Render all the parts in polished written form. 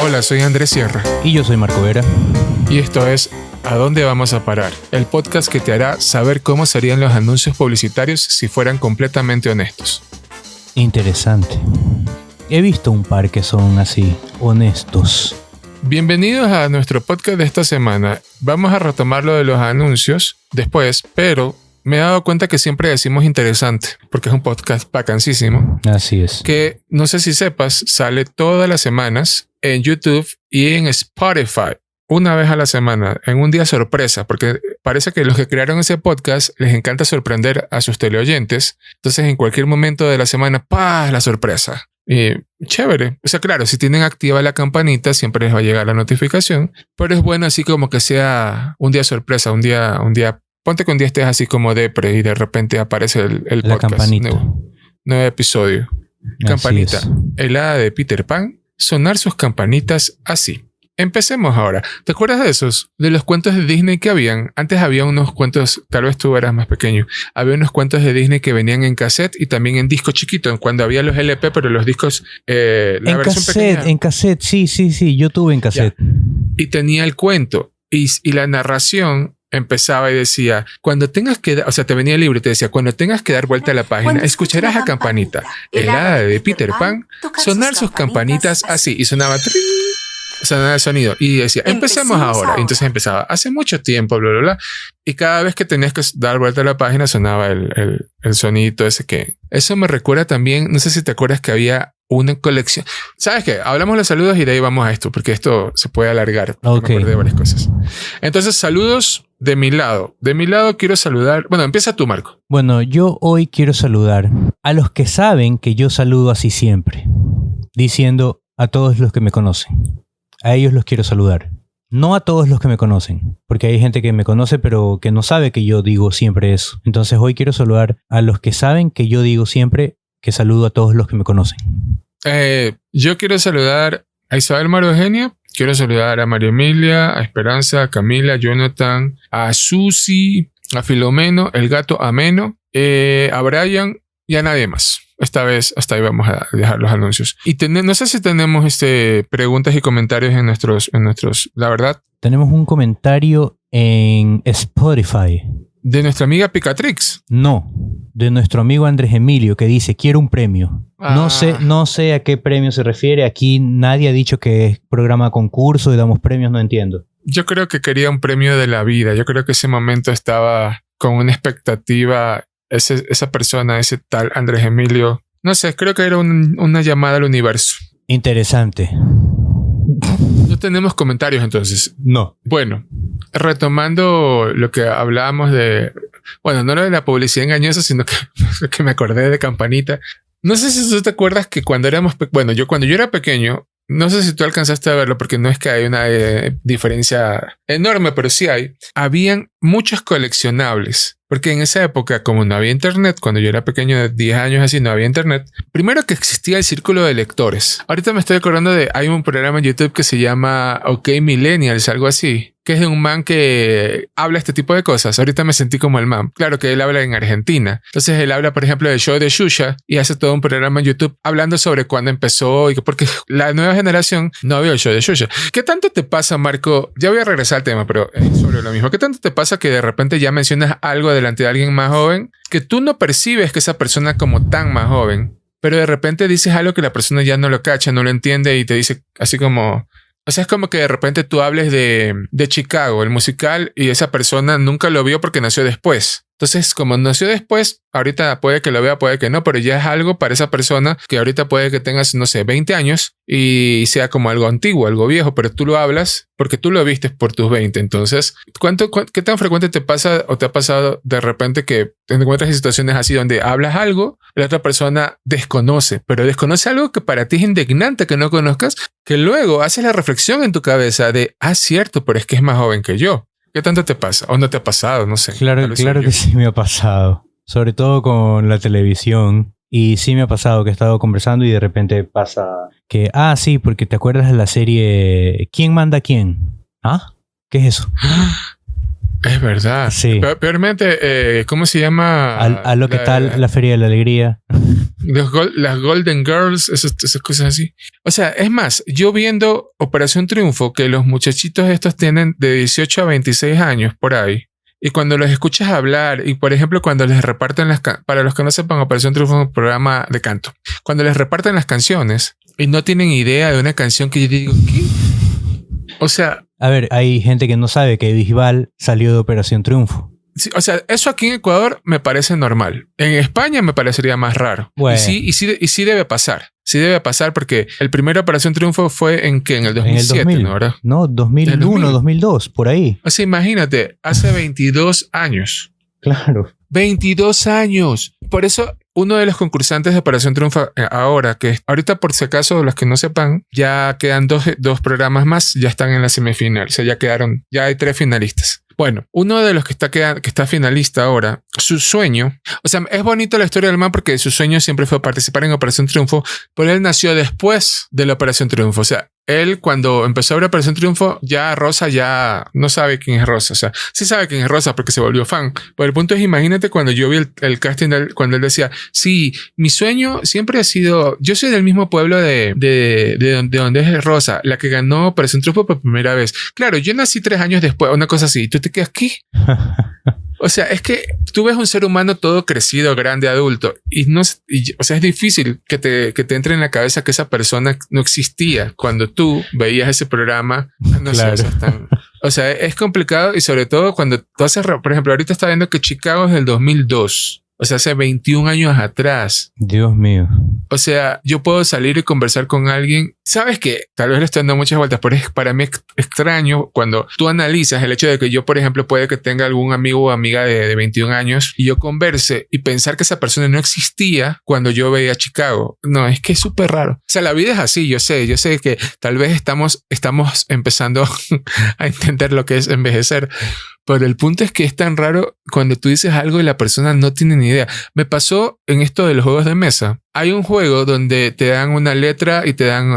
Hola, soy Andrés Sierra. Y yo soy Marco Vera. Y esto es ¿A dónde vamos a parar? El podcast que te hará saber cómo serían los anuncios publicitarios si fueran completamente honestos. Interesante. He visto un par que son así, honestos. Bienvenidos a nuestro podcast de esta semana. Vamos a retomar lo de los anuncios después, pero me he dado cuenta que siempre decimos interesante, porque es un podcast bacanísimo. Así es. Que no sé si sepas, sale todas las semanas en YouTube y en Spotify. Una vez a la semana, en un día sorpresa, porque parece que los que crearon ese podcast les encanta sorprender a sus teleoyentes. Entonces, en cualquier momento de la semana, ¡pah! La sorpresa. Y chévere. O sea, claro, si tienen activa la campanita, siempre les va a llegar la notificación. Pero es bueno así como que sea un día sorpresa, un día. Ponte que un día estés así como depre y de repente aparece el la podcast. Campanita. Nuevo episodio. Así Campanita. es. El hada de Peter Pan. Sonar sus campanitas así. Empecemos ahora. ¿Te acuerdas de esos? De los cuentos de Disney que habían. Antes había unos cuentos, tal vez tú eras más pequeño. Había unos cuentos de Disney que venían en cassette y también en disco chiquito. Cuando había los LP, pero los discos... En cassette. Sí. Yo tuve en cassette. Ya. Y tenía el cuento. Y la narración empezaba y decía, cuando tengas que... O sea, te venía el libro y te decía, cuando tengas que dar vuelta a la página, escucharás a campanita. El hada de Peter Pan, sonar sus campanitas así. Y sonaba... Sonaba el sonido y decía, empecemos ahora. Y entonces empezaba, hace mucho tiempo, bla, bla, bla. Y cada vez que tenías que dar vuelta a la página sonaba el sonidito ese que... Eso me recuerda también, no sé si te acuerdas que había una colección. ¿Sabes qué? Hablamos los saludos y de ahí vamos a esto, porque esto se puede alargar. Ok. Me acordé de varias cosas. Entonces, saludos de mi lado. De mi lado quiero saludar... Bueno, empieza tú, Marco. Bueno, yo hoy quiero saludar a los que saben que yo saludo así siempre, diciendo a todos los que me conocen. A ellos los quiero saludar. No a todos los que me conocen, porque hay gente que me conoce pero que no sabe que yo digo siempre eso. Entonces hoy quiero saludar a los que saben que yo digo siempre que saludo a todos los que me conocen. Yo quiero saludar a Isabel María Eugenia. Quiero saludar a María Emilia, a Esperanza, a Camila, a Jonathan, a Susi, a Filomeno, el gato Ameno, a Brian y a nadie más. Esta vez hasta ahí vamos a dejar los anuncios. Y no sé si tenemos preguntas y comentarios en nuestros, la verdad. Tenemos un comentario en Spotify. De nuestra amiga Picatrix. No, de nuestro amigo Andrés Emilio, que dice, quiero un premio. No sé a qué premio se refiere. Aquí nadie ha dicho que es programa concurso y damos premios, no entiendo. Yo creo que quería un premio de la vida. Yo creo que ese momento estaba con una expectativa. Esa persona, ese tal Andrés Emilio, no sé, creo que era una llamada al universo. Interesante. No tenemos comentarios entonces. No. Bueno, retomando lo que hablábamos de... Bueno, no lo de la publicidad engañosa, sino que me acordé de Campanita. No sé si tú te acuerdas que cuando éramos... cuando yo era pequeño, no sé si tú alcanzaste a verlo porque no es que hay una diferencia enorme, pero sí hay. Habían muchos coleccionables. Porque en esa época, como no había internet, cuando yo era pequeño de 10 años así, no había internet. Primero que existía el círculo de lectores. Ahorita me estoy acordando hay un programa en YouTube que se llama OK Millennials, algo así. Que es de un man que habla este tipo de cosas. Ahorita me sentí como el man. Claro que él habla en Argentina. Entonces él habla, por ejemplo, del show de Xuxa y hace todo un programa en YouTube hablando sobre cuándo empezó y porque la nueva generación no vio el show de Xuxa. ¿Qué tanto te pasa, Marco? Ya voy a regresar al tema, pero sobre lo mismo. ¿Qué tanto te pasa que de repente ya mencionas algo delante de alguien más joven que tú no percibes que esa persona como tan más joven, pero de repente dices algo que la persona ya no lo cacha, no lo entiende y te dice así como... O sea, es como que de repente tú hables de Chicago, el musical, y esa persona nunca lo vio porque nació después. Entonces, como nació después, ahorita puede que lo vea, puede que no, pero ya es algo para esa persona que ahorita puede que tengas, no sé, 20 años y sea como algo antiguo, algo viejo, pero tú lo hablas porque tú lo viste por tus 20. Entonces, ¿qué tan frecuente te pasa o te ha pasado de repente que te encuentras en situaciones así donde hablas algo, la otra persona desconoce, pero desconoce algo que para ti es indignante que no conozcas, que luego haces la reflexión en tu cabeza de, cierto, pero es que es más joven que yo? ¿Qué tanto te pasa? ¿O no te ha pasado? No sé. Claro que sí me ha pasado. Sobre todo con la televisión. Y sí me ha pasado que he estado conversando y de repente pasa que... sí, porque te acuerdas de la serie ¿Quién manda a quién? ¿Ah? ¿Qué es eso? Es verdad. Sí. Peormente, ¿cómo se llama? A lo que tal la Feria de la Alegría. Las Golden Girls, esas cosas así. O sea, es más, yo viendo Operación Triunfo, que los muchachitos estos tienen de 18 a 26 años por ahí, y cuando los escuchas hablar, y por ejemplo cuando les reparten para los que no sepan, Operación Triunfo es un programa de canto, cuando les reparten las canciones y no tienen idea de una canción que yo digo, ¿qué? O sea... A ver, hay gente que no sabe que Bisbal salió de Operación Triunfo. Sí, o sea, eso aquí en Ecuador me parece normal. En España me parecería más raro. Bueno. Y sí debe pasar. Sí debe pasar porque el primer Operación Triunfo fue en el 2007, en el 2000, ¿no? ¿Verdad? No, 2001, 2002, por ahí. O sea, imagínate, hace 22 años. Claro. 22 años. Por eso, uno de los concursantes de Operación Triunfo ahora, que ahorita por si acaso los que no sepan, ya quedan dos programas más, ya están en la semifinal. O sea, ya hay 3 finalistas. Bueno, uno de los que está finalista ahora, su sueño, o sea, es bonito la historia del man porque su sueño siempre fue participar en Operación Triunfo, pero él nació después de la Operación Triunfo. O sea, él cuando empezó a ver Operación Triunfo, ya Rosa ya no sabe quién es Rosa. O sea, sí sabe quién es Rosa porque se volvió fan. Pero el punto es, imagínate cuando yo vi el casting cuando él decía, sí, mi sueño siempre ha sido, yo soy del mismo pueblo de donde es Rosa, la que ganó Operación Triunfo por primera vez. Claro, yo nací 3 años después, una cosa así. ¿Tú te quedas aquí? O sea, es que tú ves un ser humano todo crecido, grande, adulto, o sea, es difícil que te entre en la cabeza que esa persona no existía cuando tú veías ese programa. No Claro. sé, o sea, es complicado y sobre todo cuando tú haces, por ejemplo, ahorita está viendo que Chicago es del 2002. O sea, hace 21 años atrás. Dios mío. O sea, yo puedo salir y conversar con alguien. Sabes que tal vez le estoy dando muchas vueltas, pero es para mí extraño cuando tú analizas el hecho de que yo, por ejemplo, puede que tenga algún amigo o amiga de 21 años y yo converse y pensar que esa persona no existía cuando yo veía Chicago. No, es que es súper raro. O sea, la vida es así. Yo sé que tal vez estamos empezando a entender lo que es envejecer. Pero el punto es que es tan raro cuando tú dices algo y la persona no tiene ni idea. Me pasó en esto de los juegos de mesa. Hay un juego donde te dan una letra y te dan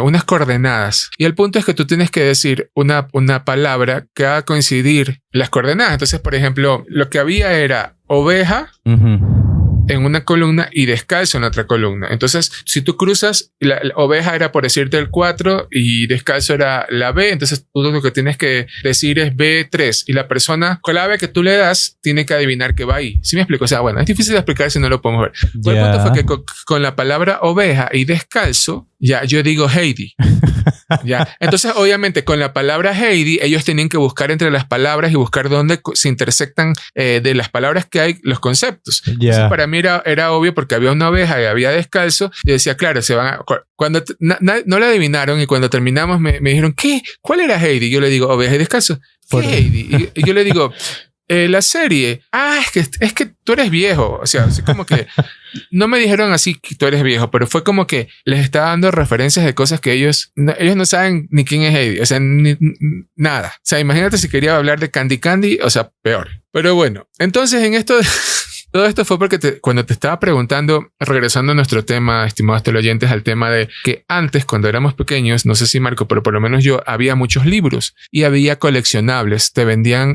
unas coordenadas. Y el punto es que tú tienes que decir una palabra que haga coincidir las coordenadas. Entonces, por ejemplo, lo que había era oveja en una columna y descalzo en otra columna. Entonces, si tú cruzas, la oveja era por decirte el 4 y descalzo era la B. Entonces, tú lo que tienes que decir es B3 y la persona clave que tú le das tiene que adivinar que va ahí. ¿Sí me explico? O sea, bueno, es difícil de explicar si no lo podemos ver. Pero el punto fue que con la palabra oveja y descalzo, ya yo digo Heidi. Ya. Entonces, obviamente, con la palabra Heidi, ellos tenían que buscar entre las palabras y buscar dónde se intersectan de las palabras que hay los conceptos. Entonces, para mí era obvio porque había una oveja y había descalzo. Y decía, claro, se van a... Cuando no la adivinaron y cuando terminamos me dijeron, ¿qué? ¿Cuál era Heidi? Yo le digo, oveja y descalzo. ¿Qué Heidi? Y yo le digo... la serie, es que tú eres viejo. O sea, así como que no me dijeron así que tú eres viejo, pero fue como que les estaba dando referencias de cosas que ellos no saben ni quién es Heidi. O sea, nada. O sea, imagínate si quería hablar de Candy, o sea, peor. Pero bueno, entonces en esto... Todo esto fue porque cuando te estaba preguntando, regresando a nuestro tema, estimados teleoyentes, al tema de que antes, cuando éramos pequeños, no sé si Marco, pero por lo menos yo, había muchos libros y había coleccionables. Te vendían,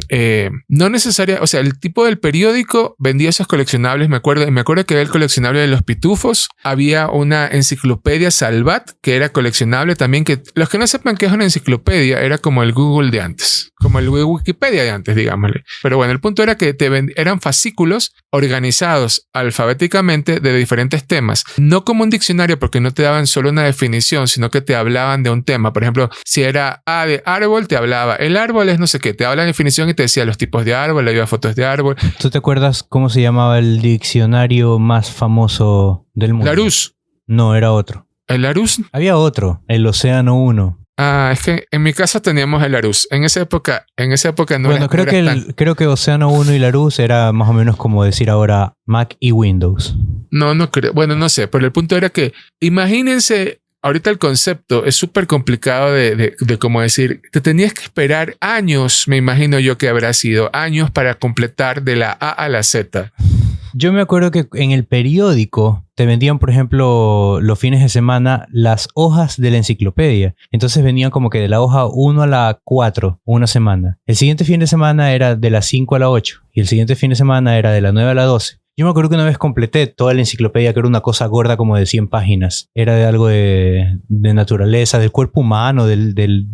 no necesariamente, o sea, el tipo del periódico vendía esos coleccionables. Me acuerdo que había el coleccionable de los pitufos. Había una enciclopedia Salvat que era coleccionable también. Que los que no sepan qué es una enciclopedia, era como el Google de antes, como el Wikipedia de antes, digámosle. Pero bueno, el punto era que eran fascículos organizados alfabéticamente de diferentes temas, no como un diccionario porque no te daban solo una definición, sino que te hablaban de un tema. Por ejemplo, si era A de árbol, te hablaba el árbol es no sé qué, te habla la definición y te decía los tipos de árbol, le iba fotos de árbol. ¿Tú te acuerdas cómo se llamaba el diccionario más famoso del mundo? Larousse. No, era otro. ¿El Larousse? Había otro, el Océano 1. Es que en mi casa teníamos el Larousse. En esa época no. Bueno, creo que Océano 1 y Larousse era más o menos como decir ahora Mac y Windows. No creo. Bueno, no sé. Pero el punto era que imagínense, ahorita el concepto es súper complicado de cómo decir. Te tenías que esperar años, me imagino yo que habrá sido años para completar de la A a la Z. Yo me acuerdo que en el periódico te vendían, por ejemplo, los fines de semana las hojas de la enciclopedia. Entonces venían como que de la hoja 1 a la 4, una semana. El siguiente fin de semana era de la 5 a la 8 y el siguiente fin de semana era de la 9 a la 12. Yo me acuerdo que una vez completé toda la enciclopedia, que era una cosa gorda como de 100 páginas. Era de algo de naturaleza, del cuerpo humano,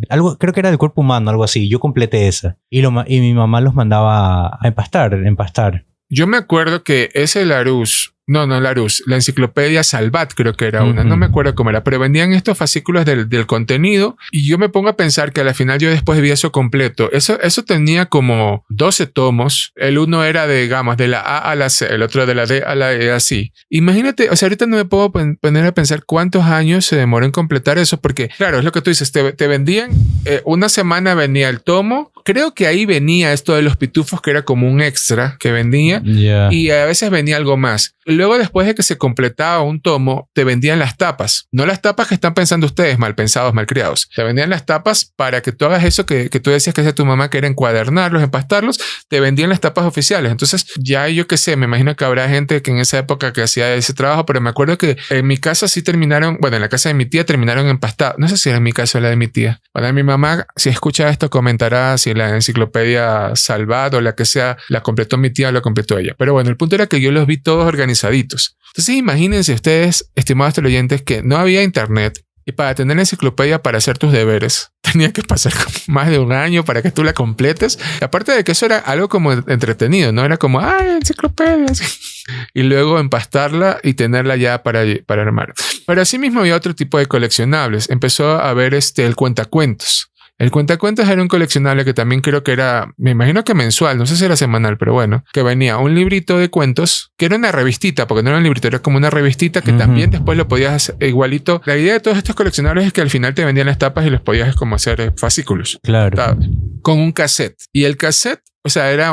algo, creo que era del cuerpo humano, algo así. Yo completé esa. Y mi mamá los mandaba a empastar. Yo me acuerdo que ese Larousse, la enciclopedia Salvat creo que era una, no me acuerdo cómo era, pero vendían estos fascículos del contenido y yo me pongo a pensar que al final yo después vi eso completo. Eso tenía como 12 tomos. El uno era digamos, de la A a la C, el otro de la D a la E, así. Imagínate, o sea, ahorita no me puedo poner a pensar cuántos años se demoró en completar eso, porque claro, es lo que tú dices, te vendían, una semana venía el tomo, creo que ahí venía esto de los pitufos que era como un extra que vendía y a veces venía algo más. Luego, después de que se completaba un tomo, te vendían las tapas. No las tapas que están pensando ustedes, mal pensados, mal criados. Te vendían las tapas para que tú hagas eso que tú decías que hacía tu mamá, que era encuadernarlos, empastarlos. Te vendían las tapas oficiales. Entonces, ya yo qué sé, me imagino que habrá gente que en esa época que hacía ese trabajo, pero me acuerdo que en mi casa sí terminaron, bueno, en la casa de mi tía terminaron empastados. No sé si era en mi casa o la de mi tía. Bueno, mi mamá, si escucha esto, comentará si la enciclopedia Salvat o la que sea, la completó mi tía o la completó ella. Pero bueno, el punto era que yo los vi todos organizaditos. Entonces imagínense ustedes, estimados teleoyentes, que no había internet y para tener la enciclopedia para hacer tus deberes tenía que pasar más de un año para que tú la completes. Y aparte de que eso era algo como entretenido, ¿no? Era como, ¡ay, enciclopedia! Y luego empastarla y tenerla ya para armar. Pero así mismo había otro tipo de coleccionables. Empezó a haber el cuentacuentos. El cuentacuentos era un coleccionable que también creo que era, me imagino que mensual, no sé si era semanal, pero bueno, que venía un librito de cuentos, que era una revistita, porque no era un librito, era como una revistita que también después lo podías hacer igualito. La idea de todos estos coleccionables es que al final te vendían las tapas y los podías como hacer fascículos. Claro. Con un cassette. Y el cassette, o sea, era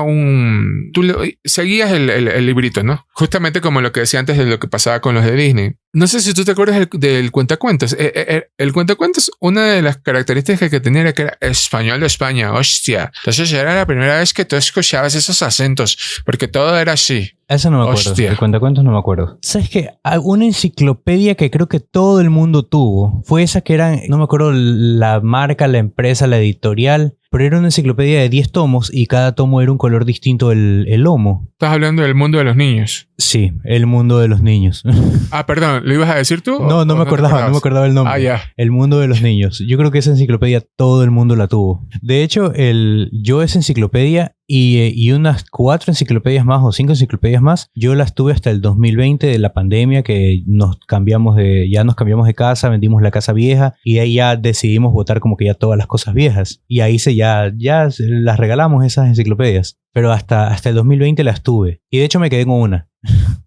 tú seguías el librito, ¿no? Justamente como lo que decía antes de lo que pasaba con los de Disney. No sé si tú te acuerdas del cuentacuentos. El cuentacuentos, una de las características que tenía era que era español de España. Hostia. Entonces era la primera vez que tú escuchabas esos acentos, porque todo era así. Eso no me acuerdo. Hostia. El cuentacuentos no me acuerdo. ¿Sabes qué? Una enciclopedia que creo que todo el mundo tuvo fue esa que eran, no me acuerdo la marca, la empresa, la editorial, pero era una enciclopedia de 10 tomos y cada tomo era un color distinto el lomo. Estás hablando del mundo de los niños. Sí, el mundo de los niños. Ah, perdón, ¿lo ibas a decir tú? No me acordaba el nombre. Ah, ya. El mundo de los niños. Yo creo que esa enciclopedia todo el mundo la tuvo. De hecho, yo esa enciclopedia y unas 4 enciclopedias más o 5 enciclopedias más, yo las tuve hasta el 2020 de la pandemia, que ya nos cambiamos de casa, vendimos la casa vieja y de ahí ya decidimos botar como que ya todas las cosas viejas. Y ahí ya las regalamos esas enciclopedias. Pero hasta el 2020 las tuve. Y de hecho me quedé con una.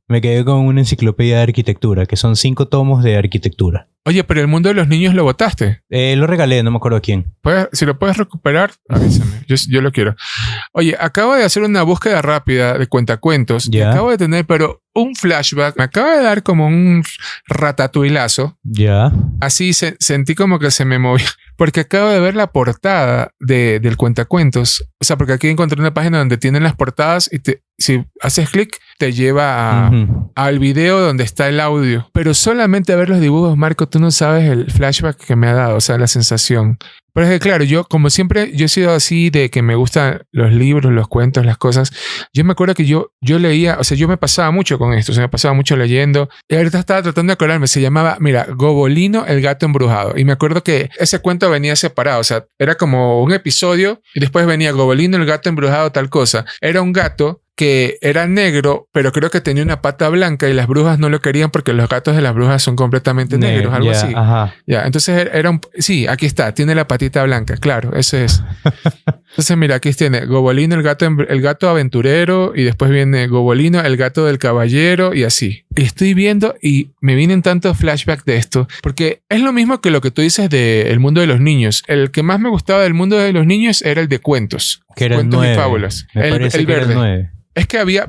Me quedé con una enciclopedia de arquitectura, que son 5 tomos de arquitectura. Oye, pero el mundo de los niños lo botaste. Lo regalé, no me acuerdo a quién. Si lo puedes recuperar, avísame. Yo lo quiero. Oye, acabo de hacer una búsqueda rápida de cuentacuentos. Y acabo de tener, pero un flashback. Me acaba de dar como un ratatuilazo. Ya. Así sentí como que se me movió. Porque acabo de ver la portada del cuentacuentos. O sea, porque aquí encontré una página donde tienen las portadas y si haces clic, te lleva al video donde está el audio. Pero solamente a ver los dibujos, Marco, tú no sabes el flashback que me ha dado, o sea, la sensación. Pero es que claro, yo como siempre, yo he sido así de que me gustan los libros, los cuentos, las cosas. Yo me acuerdo que yo leía, o sea, yo me pasaba mucho con esto, o sea, me pasaba mucho leyendo. Y ahorita estaba tratando de acordarme, se llamaba, mira, Gobolino, el gato embrujado. Y me acuerdo que ese cuento venía separado, o sea, era como un episodio y después venía Gobolino, el gato embrujado, tal cosa. Era un gato que era negro, pero creo que tenía una pata blanca y las brujas no lo querían porque los gatos de las brujas son completamente negros, algo así. Ajá. Ya, entonces sí, aquí está, tiene la patita blanca, claro, eso es. Entonces mira, aquí tiene Gobolino, el gato aventurero, y después viene Gobolino, el gato del caballero, y así. Y estoy viendo y me vienen tantos flashbacks de esto, porque es lo mismo que lo que tú dices del mundo de los niños. El que más me gustaba del mundo de los niños era el de cuentos. Que era cuentos el 9. Y fábulas. El verde. Era el 9. Es que había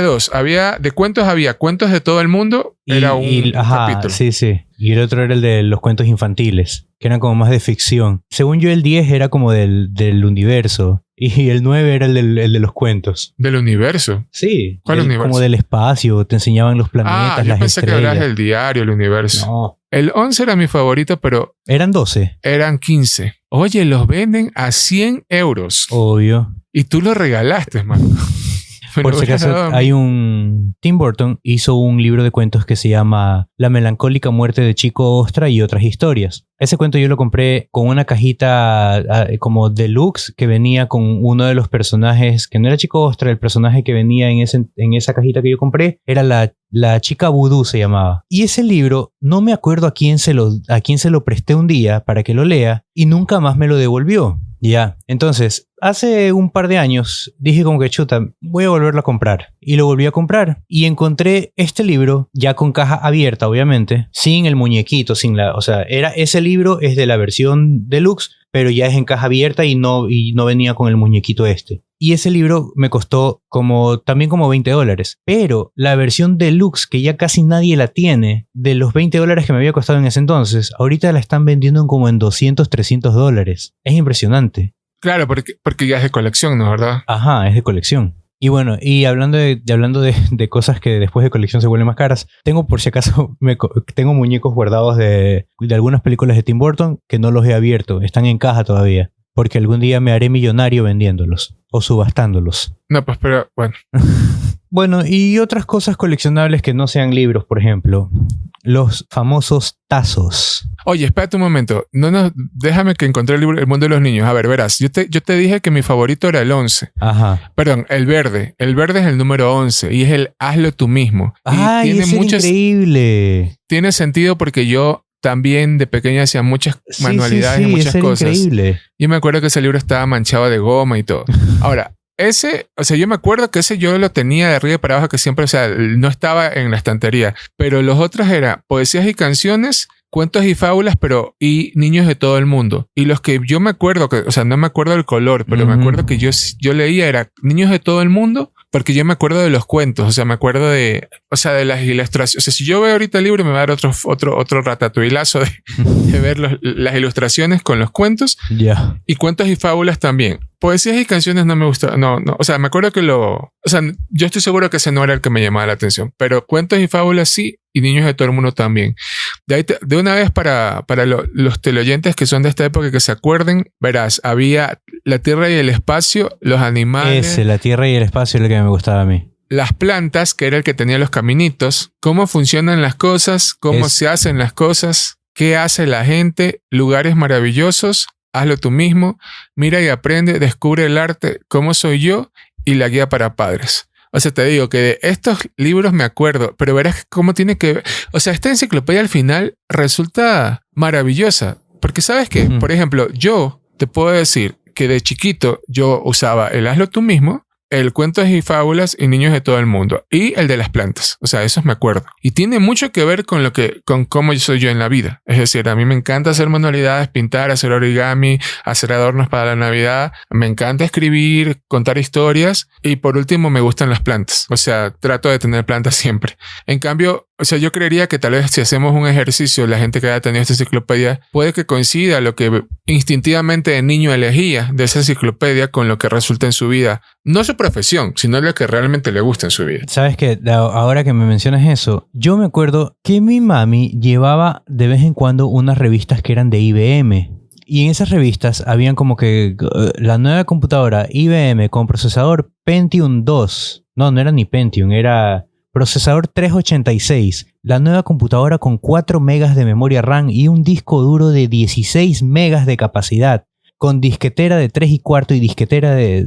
2. Había cuentos de todo el mundo. Era un capítulo. Sí. Y el otro era el de los cuentos infantiles, que eran como más de ficción. Según yo, el 10 era como del universo. Y el 9 era el de los cuentos. Del universo. Sí. ¿Cuál universo? Como del espacio, te enseñaban los planetas, Yo las pensé estrellas. que hablabas del diario, el universo. No. El 11 era mi favorito, pero Eran 12, eran 15. Oye, los venden a 100 euros. obvio. Y tú los regalaste, man. Por si acaso, Tim Burton hizo un libro de cuentos que se llama La melancólica muerte de Chico Ostra y otras historias. Ese cuento yo lo compré con una cajita como deluxe que venía con uno de los personajes, que no era Chico Ostra, el personaje que venía en esa cajita que yo compré era la chica vudú, se llamaba. Y ese libro, no me acuerdo a quién se lo presté un día para que lo lea y nunca más me lo devolvió. Ya, entonces, hace un par de años dije como que chuta, voy a volverlo a comprar. Y lo volví a comprar. Y encontré este libro, ya con caja abierta, obviamente, sin el muñequito, o sea, ese libro es de la versión deluxe, pero ya es en caja abierta y no venía con el muñequito este. Y ese libro me costó también como $20. Pero la versión deluxe, que ya casi nadie la tiene, de los $20 que me había costado en ese entonces, ahorita la están vendiendo como en $200, $300. Es impresionante. Claro, porque ya es de colección, ¿no? ¿Verdad? Ajá, es de colección. Y bueno, y hablando de cosas que después de colección se vuelven más caras, tengo por si acaso, tengo muñecos guardados de algunas películas de Tim Burton que no los he abierto, están en caja todavía, porque algún día me haré millonario vendiéndolos o subastándolos. No, pues pero bueno. Bueno, y otras cosas coleccionables que no sean libros, por ejemplo, los famosos tazos. Oye, espérate un momento. Déjame que encontré el libro El mundo de los niños. A ver, verás. Yo te dije que mi favorito era el 11. Ajá. Perdón, el verde. El verde es el número 11 y es el hazlo tú mismo. ¡Ay, tiene ese era increíble! Tiene sentido porque yo también de pequeña hacía muchas manualidades y muchas cosas. Increíble. Yo me acuerdo que ese libro estaba manchado de goma y todo. Ahora, yo me acuerdo que ese yo lo tenía de arriba para abajo, que siempre, no estaba en la estantería. Pero los otros eran poesías y canciones, cuentos y fábulas, y niños de todo el mundo. Y los que yo me acuerdo, no me acuerdo del color, pero me acuerdo que yo leía era niños de todo el mundo, porque yo me acuerdo de los cuentos, me acuerdo de las ilustraciones. Si yo veo ahorita el libro me va a dar otro ratatuilazo de ver las ilustraciones con los cuentos. Yeah. Y cuentos y fábulas también. Poesías y canciones no me gusta. No. Me acuerdo que yo estoy seguro que ese no era el que me llamaba la atención. Pero cuentos y fábulas sí. Y niños de todo el mundo también. De una vez para los teleoyentes que son de esta época que se acuerden, verás, había La Tierra y el Espacio, los animales. La Tierra y el Espacio es lo que me gustaba a mí. Las plantas, que era el que tenía los caminitos. Cómo funcionan las cosas, cómo se hacen las cosas, qué hace la gente, lugares maravillosos. Hazlo tú mismo, mira y aprende, descubre el arte, cómo soy yo y la guía para padres. Te digo que de estos libros me acuerdo, pero verás cómo tiene que ver. Esta enciclopedia al final resulta maravillosa. Porque ¿sabes qué? Por ejemplo, yo te puedo decir que de chiquito yo usaba el hazlo tú mismo, el cuentos y fábulas y niños de todo el mundo. Y el de las plantas. Esos me acuerdo. Y tiene mucho que ver con cómo soy yo en la vida. Es decir, a mí me encanta hacer manualidades, pintar, hacer origami, hacer adornos para la Navidad. Me encanta escribir, contar historias. Y por último, me gustan las plantas. Trato de tener plantas siempre. En cambio, yo creería que tal vez si hacemos un ejercicio, la gente que haya tenido esta enciclopedia, puede que coincida lo que instintivamente de niño elegía de esa enciclopedia con lo que resulta en su vida. No su profesión, sino lo que realmente le gusta en su vida. ¿Sabes qué? Ahora que me mencionas eso, yo me acuerdo que mi mami llevaba de vez en cuando unas revistas que eran de IBM. Y en esas revistas habían como que la nueva computadora IBM con procesador Pentium 2. No era ni Pentium, era procesador 386. La nueva computadora con 4 megas de memoria RAM y un disco duro de 16 megas de capacidad. Con disquetera de 3 1/4 y disquetera de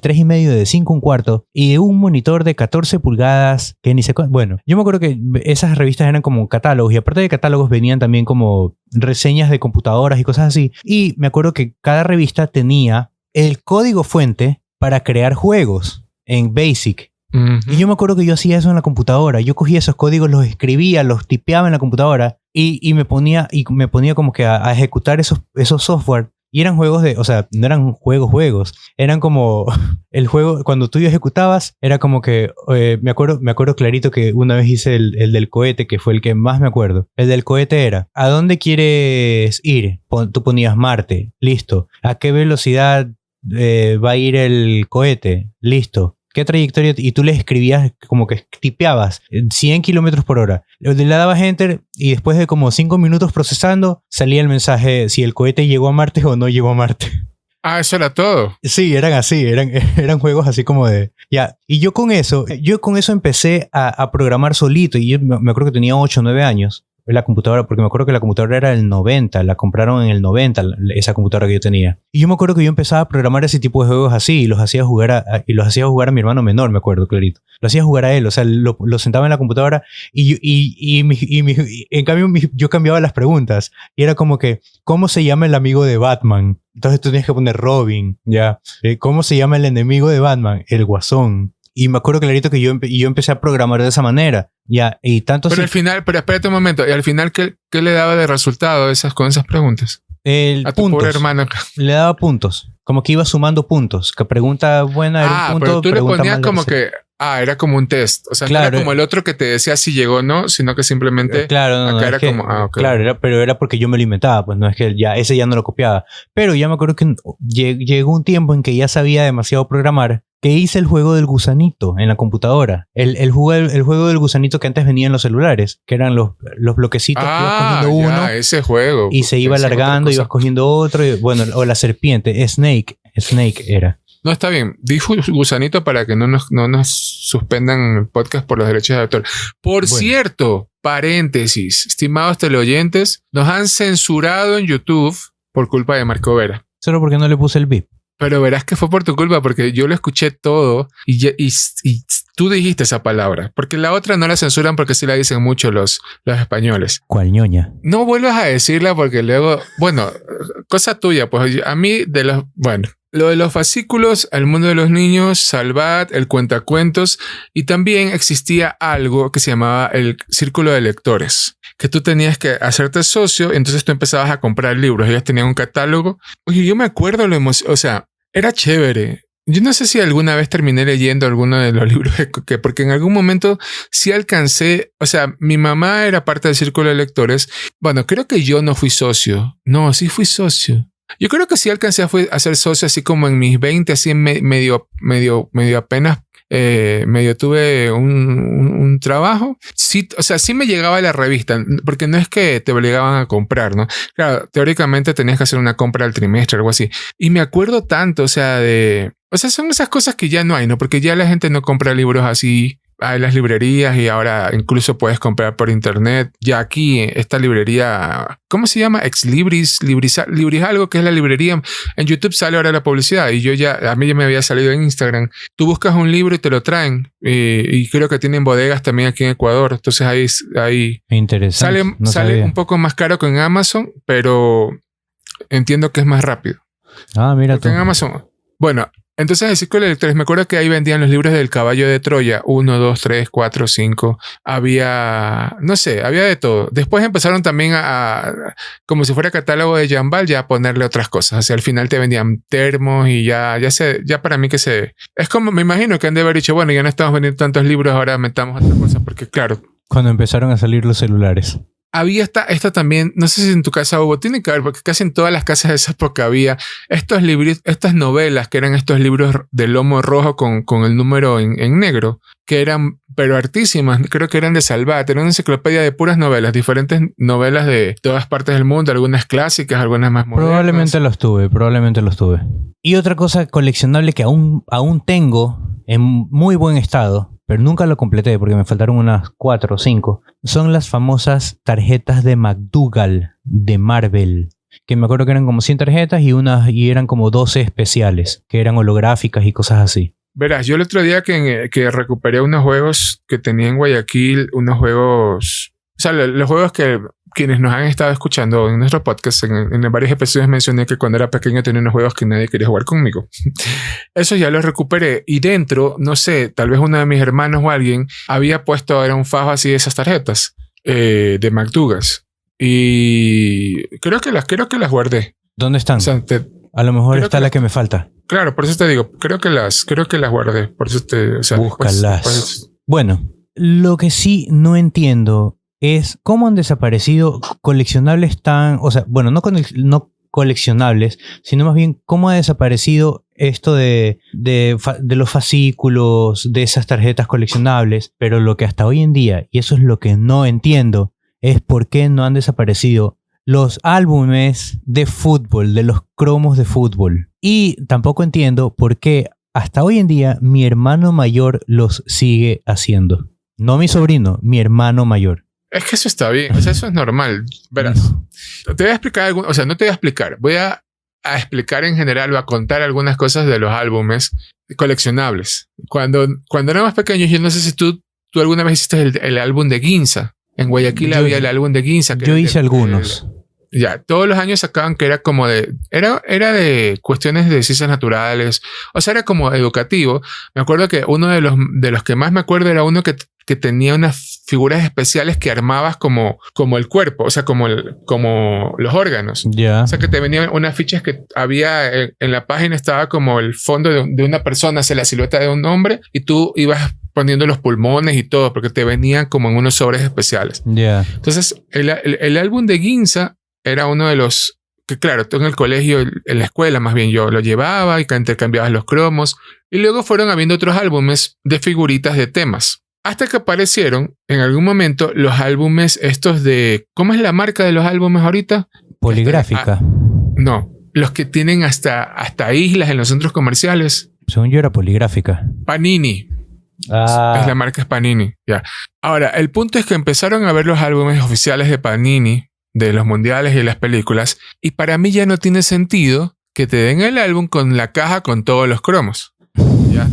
3 1/2 de 5 1/4 y un monitor de 14 pulgadas que ni sé... Bueno, yo me acuerdo que esas revistas eran como catálogos y aparte de catálogos venían también como reseñas de computadoras y cosas así. Y me acuerdo que cada revista tenía el código fuente para crear juegos en BASIC. Y yo me acuerdo que yo hacía eso en la computadora. Yo cogía esos códigos, los escribía, los tipeaba en la computadora y me ponía como que a ejecutar esos software. Y eran juegos no eran juegos. Eran como el juego, cuando tú ejecutabas, era como que, me acuerdo clarito que una vez hice el del cohete, que fue el que más me acuerdo. El del cohete era, ¿a dónde quieres ir? Tú ponías Marte, listo. ¿A qué velocidad va a ir el cohete, listo. ¿Qué trayectoria? Y tú le escribías, como que tipeabas 100 kilómetros por hora. Le dabas enter y después de como 5 minutos procesando, salía el mensaje si el cohete llegó a Marte o no llegó a Marte. Ah, eso era todo. Sí, eran así, eran juegos así como de... Ya, y yo con eso empecé a programar solito. Y yo me acuerdo que tenía 8 o 9 años. La computadora, porque me acuerdo que la computadora era del 90, la compraron en el 90, esa computadora que yo tenía. Y yo me acuerdo que yo empezaba a programar ese tipo de juegos así y los hacía jugar a mi hermano menor, me acuerdo clarito. Lo hacía jugar a él, o sea, lo sentaba en la computadora y en cambio yo cambiaba las preguntas. Y era como que, ¿cómo se llama el amigo de Batman? Entonces tú tenías que poner Robin, ¿ya? ¿Cómo se llama el enemigo de Batman? El Guasón. Y me acuerdo clarito que yo empecé a programar de esa manera. Ya, y tanto pero al final, pero espérate un momento, y al final, ¿qué le daba de resultado con esas preguntas? A tu pobre hermano. Le daba puntos. Como que iba sumando puntos. Que pregunta buena era un punto. Pero tú le ponías como que... era como un test. O sea, claro, no era como el otro que te decía si llegó o no, sino que simplemente... Claro, acá era como... okay. Claro, pero era porque yo me lo inventaba. Pues no es que ese ya no lo copiaba. Pero ya me acuerdo que llegó un tiempo en que ya sabía demasiado programar, que hice el juego del gusanito en la computadora. El juego del gusanito que antes venía en los celulares, que eran los bloquecitos que ibas cogiendo uno. Ese juego. Y se iba alargando, ibas cogiendo otro. Bueno, o la serpiente, Snake era. No, está bien. Dijo gusanito para que no nos suspendan el podcast por los derechos de autor. Por cierto, paréntesis, estimados teleoyentes, nos han censurado en YouTube por culpa de Marco Vera. Solo porque no le puse el bip. Pero verás que fue por tu culpa, porque yo lo escuché todo y tú dijiste esa palabra. Porque la otra no la censuran porque sí la dicen mucho los españoles. ¿Cuál ñoña? No vuelvas a decirla porque luego... Bueno, cosa tuya, pues a mí lo de los fascículos, El mundo de los niños, Salvat, el cuentacuentos, y también existía algo que se llamaba el círculo de lectores, que tú tenías que hacerte socio, entonces tú empezabas a comprar libros, ellos tenían un catálogo. Oye, yo me acuerdo o sea, era chévere. Yo no sé si alguna vez terminé leyendo alguno de los libros, porque en algún momento sí alcancé, o sea, mi mamá era parte del círculo de lectores. Bueno, creo que yo no fui socio. No, sí fui socio. Yo creo que sí alcancé a ser socio así como en mis 20, así en medio apenas, medio tuve un trabajo. Sí, o sea, sí me llegaba la revista, porque no es que te obligaban a comprar, ¿no? Claro, teóricamente tenías que hacer una compra al trimestre, algo así. Y me acuerdo tanto, o sea, son esas cosas que ya no hay, ¿no? Porque ya la gente no compra libros así. Hay las librerías y ahora incluso puedes comprar por internet. Ya aquí, esta librería, ¿cómo se llama? Exlibris, Libris algo, que es la librería. En YouTube sale ahora la publicidad y a mí ya me había salido en Instagram. Tú buscas un libro y te lo traen. Y creo que tienen bodegas también aquí en Ecuador. Entonces ahí interesante. Sale un poco más caro que en Amazon, pero entiendo que es más rápido. Mira tú. En Amazon, bueno... Entonces, el círculo de lectores, me acuerdo que ahí vendían los libros del Caballo de Troya, 1, 2, 3, 4, 5. Había, no sé, había de todo. Después empezaron también como si fuera catálogo de Jambal, ya a ponerle otras cosas. O sea, al final te vendían termos y ya para mí es como, me imagino que han de haber dicho, bueno, ya no estamos vendiendo tantos libros, ahora metamos otras cosas, porque claro. Cuando empezaron a salir los celulares. Había esta también, no sé si en tu casa hubo, tiene que haber, porque casi en todas las casas de esa época había estos libros, estas novelas que eran estos libros de lomo rojo con el número en negro, que eran, pero hartísimas, creo que eran de Salvat, era una enciclopedia de puras novelas, diferentes novelas de todas partes del mundo, algunas clásicas, algunas más modernas. Probablemente los tuve. Y otra cosa coleccionable que aún tengo en muy buen estado, pero nunca lo completé porque me faltaron unas 4 o 5, son las famosas tarjetas de McDougall de Marvel, que me acuerdo que eran como 100 tarjetas y eran como 12 especiales, que eran holográficas y cosas así. Verás, yo el otro día que recuperé unos juegos que tenía en Guayaquil, unos juegos... O sea, los juegos que quienes nos han estado escuchando en nuestro podcast, en varios episodios mencioné que cuando era pequeño tenía unos juegos que nadie quería jugar conmigo. Eso ya los recuperé. Y dentro, no sé, tal vez uno de mis hermanos o alguien había puesto, era un fajo así de esas tarjetas de McDougall. Y creo que las guardé. ¿Dónde están? O sea, a lo mejor está la que me falta. Claro, por eso te digo, creo que las guardé. Por eso búscalas. Bueno, lo que sí no entiendo es cómo han desaparecido coleccionables tan... O sea, bueno, no coleccionables, sino más bien cómo ha desaparecido esto de los fascículos, de esas tarjetas coleccionables, pero lo que hasta hoy en día, y eso es lo que no entiendo, es por qué no han desaparecido los álbumes de fútbol, de los cromos de fútbol. Y tampoco entiendo por qué hasta hoy en día mi hermano mayor los sigue haciendo. No mi sobrino, mi hermano mayor. Es que eso está bien, o sea, eso es normal. Verás, te voy a explicar algo, o sea, no te voy a explicar, voy a explicar en general o a contar algunas cosas de los álbumes coleccionables. Cuando éramos pequeños, yo no sé si tú alguna vez hiciste el álbum de Ginza. En Guayaquil había el álbum de Ginza. Yo hice algunos. Ya, todos los años sacaban que era como era de cuestiones de ciencias naturales, o sea, era como educativo. Me acuerdo que uno de los que más me acuerdo era uno que tenía unas figuras especiales que armabas como el cuerpo, o sea, como los órganos. Yeah. O sea, que te venían unas fichas que había en la página, estaba como el fondo de una persona, o sea, la silueta de un hombre, y tú ibas poniendo los pulmones y todo, porque te venían como en unos sobres especiales. Yeah. Entonces, el álbum de Ginza era uno de los que, claro, tú en el colegio, en la escuela más bien, yo lo llevaba y intercambiabas los cromos. Y luego fueron habiendo otros álbumes de figuritas de temas. Hasta que aparecieron en algún momento los álbumes estos de... ¿Cómo es la marca de los álbumes ahorita? Poligráfica. No, los que tienen hasta islas en los centros comerciales. Según yo era Poligráfica. Panini. Es la marca es Panini. Ya. Ahora, el punto es que empezaron a ver los álbumes oficiales de Panini, de los mundiales y de las películas, y para mí ya no tiene sentido que te den el álbum con la caja con todos los cromos. ¿Ya?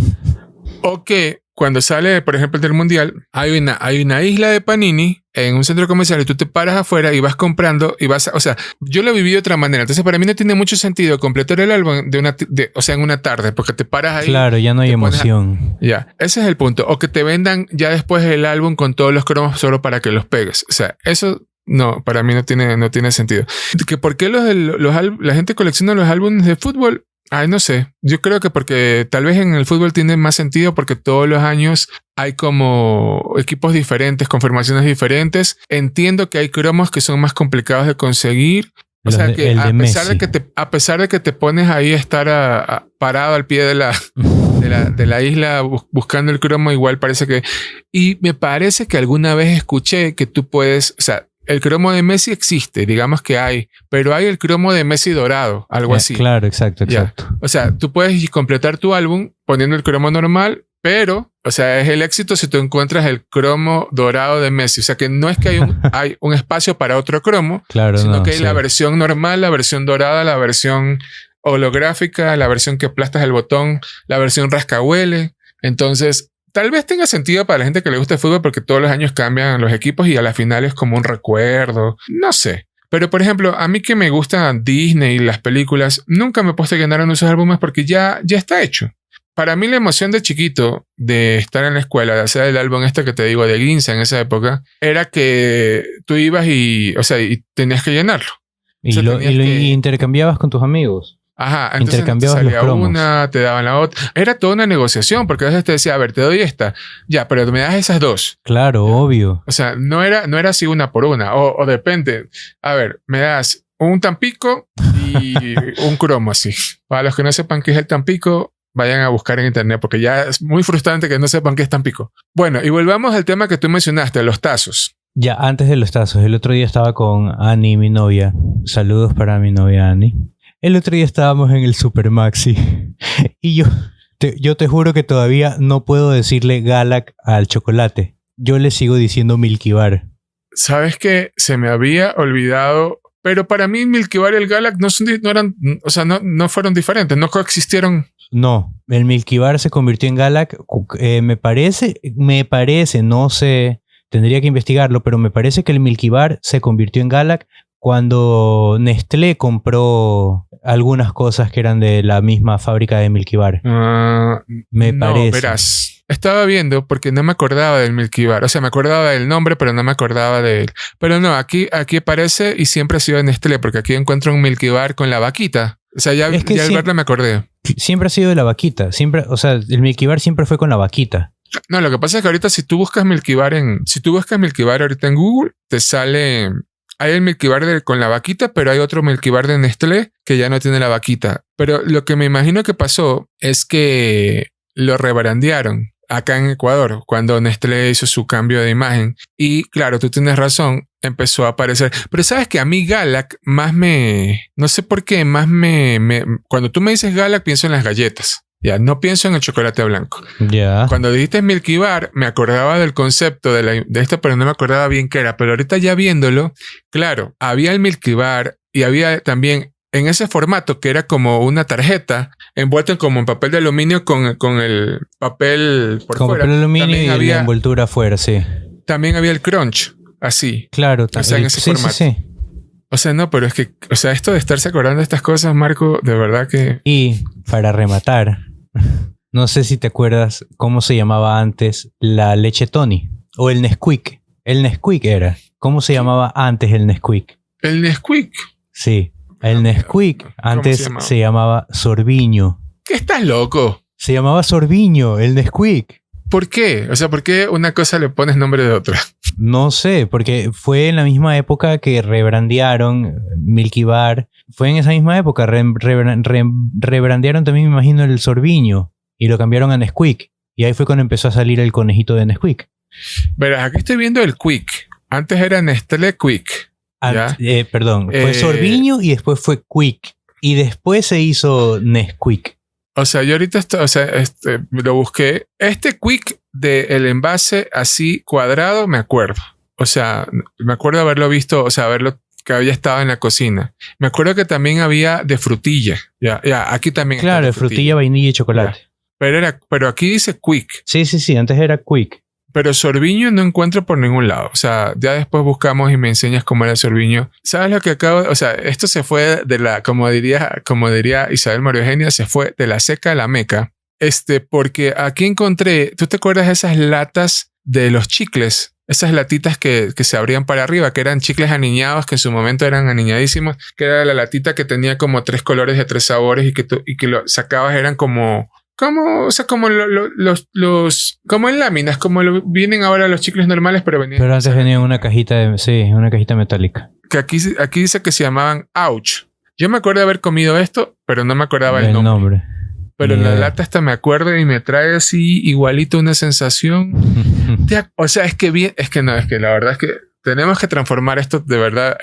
O que cuando sale, por ejemplo, del mundial, hay una isla de Panini en un centro comercial y tú te paras afuera y vas comprando y vas... O sea, yo lo viví de otra manera. Entonces, para mí no tiene mucho sentido completar el álbum en una tarde, porque te paras ahí. Claro, ya no hay emoción. Ya, ese es el punto. O que te vendan ya después el álbum con todos los cromos solo para que los pegues. O sea, eso... No, para mí no tiene sentido. ¿Que por qué la gente colecciona los álbumes de fútbol? Ay, no sé. Yo creo que porque tal vez en el fútbol tiene más sentido porque todos los años hay como equipos diferentes, con formaciones diferentes. Entiendo que hay cromos que son más complicados de conseguir. O sea que a pesar de que te pones ahí a estar parado al pie de la isla buscando el cromo, igual parece que... Y me parece que alguna vez escuché que tú puedes... O sea, el cromo de Messi existe, digamos que hay, pero hay el cromo de Messi dorado, algo así. Claro, exacto. Ya. O sea, tú puedes completar tu álbum poniendo el cromo normal, pero, o sea, es el éxito si tú encuentras el cromo dorado de Messi. O sea, que no es que hay un espacio para otro cromo, claro, sino que hay la versión normal, la versión dorada, la versión holográfica, la versión que aplastas el botón, la versión rascahuele. Entonces... Tal vez tenga sentido para la gente que le gusta el fútbol porque todos los años cambian los equipos y a la final es como un recuerdo. No sé. Pero, por ejemplo, a mí que me gustan Disney y las películas, nunca me he puesto a llenar esos álbumes porque ya está hecho. Para mí la emoción de chiquito de estar en la escuela, de hacer el álbum que te digo de Ginza en esa época, era que tú ibas y tenías que llenarlo. Y lo intercambiabas con tus amigos. Ajá, entonces te salía una, te daban la otra. Era toda una negociación porque a veces te decía, a ver, te doy esta. Ya, pero me das esas dos. Claro, obvio. O sea, no era así una por una. O depende. A ver, me das un Tampico y un cromo así. Para los que no sepan qué es el Tampico, vayan a buscar en internet porque ya es muy frustrante que no sepan qué es Tampico. Bueno, y volvamos al tema que tú mencionaste, los tazos. Ya, antes de los tazos. El otro día estaba con Annie, mi novia. Saludos para mi novia Annie. El otro día estábamos en el Super Maxi y yo te juro que todavía no puedo decirle Galac al chocolate. Yo le sigo diciendo Milky Bar. ¿Sabes qué? Se me había olvidado, pero para mí Milky Bar y el Galac no fueron diferentes, no coexistieron. No, el Milky Bar se convirtió en Galac, me parece, no sé, tendría que investigarlo, pero me parece que el Milky Bar se convirtió en Galac cuando Nestlé compró algunas cosas que eran de la misma fábrica de Milky Bar. Me parece. Verás. Estaba viendo porque no me acordaba del Milky Bar. O sea, me acordaba del nombre, pero no me acordaba de él. Pero no, aquí aparece y siempre ha sido de Nestlé, porque aquí encuentro un Milky Bar con la vaquita. O sea, ya al verla me acordé. Siempre ha sido de la vaquita. Siempre, o sea, el Milky Bar siempre fue con la vaquita. No, lo que pasa es que ahorita si tú buscas Milky Bar ahorita en Google, te sale Hay el Milky Bar con la vaquita, pero hay otro Milky Bar de Nestlé que ya no tiene la vaquita. Pero lo que me imagino que pasó es que lo rebrandearon acá en Ecuador cuando Nestlé hizo su cambio de imagen. Y claro, tú tienes razón, empezó a aparecer. Pero sabes que a mí Galac no sé por qué, cuando tú me dices Galac pienso en las galletas. Ya, no pienso en el chocolate blanco. Ya. Cuando dijiste Milky Bar, me acordaba del concepto de esto, pero no me acordaba bien qué era. Pero ahorita ya viéndolo, claro, había el Milky Bar y había también en ese formato que era como una tarjeta envuelta como en papel de aluminio con el papel por Con fuera. papel de aluminio También y había, la envoltura afuera, sí. también había el crunch, así. Claro. O sea, en ese formato. Sí. O sea, no, pero es que, o sea, esto de estarse acordando de estas cosas, Marco, de verdad que... Y para rematar, no sé si te acuerdas cómo se llamaba antes la leche Tony o el Nesquik. El Nesquik era. ¿Cómo se llamaba antes el Nesquik? El Nesquik. Sí, el Nesquik antes se llamaba Sorbiño. ¿Qué estás loco? Se llamaba Sorbiño, el Nesquik. ¿Por qué? O sea, ¿por qué una cosa le pones nombre de otra? No sé, porque fue en la misma época que rebrandearon Milky Bar. Fue en esa misma época. Rebrandearon también, me imagino, el Sorbiño y lo cambiaron a Nesquik. Y ahí fue cuando empezó a salir el conejito de Nesquik. Verás, aquí estoy viendo el Quick. Antes era Nestlé Quick. Perdón, fue Sorbiño y después fue Quick. Y después se hizo Nesquik. O sea, yo ahorita lo busqué. Este Quick del envase así cuadrado, me acuerdo. O sea, me acuerdo haberlo visto, o sea, verlo que había estado en la cocina. Me acuerdo que también había de frutilla. Ya, aquí también. Claro, de frutilla, vainilla y chocolate. Pero aquí dice Quick. Sí, antes era Quick. Pero Sorbiño no encuentro por ningún lado. O sea, ya después buscamos y me enseñas cómo era Sorbiño. ¿Sabes lo que acabo? O sea, esto se fue de como diría Isabel María Eugenia, se fue de la seca a la meca. Porque aquí encontré, ¿tú te acuerdas de esas latas de los chicles? Esas latitas que se abrían para arriba, que eran chicles aniñados, que en su momento eran aniñadísimos, que era la latita que tenía como 3 colores de 3 sabores y que lo sacabas, eran como como en láminas, vienen ahora los chicles normales, pero venían. Pero antes venían una cajita una cajita metálica. Que aquí dice que se llamaban Ouch. Yo me acuerdo de haber comido esto, pero no me acordaba el nombre. Pero en la lata esta me acuerdo y me trae así igualito una sensación. O sea, es que la verdad es que tenemos que transformar esto de verdad.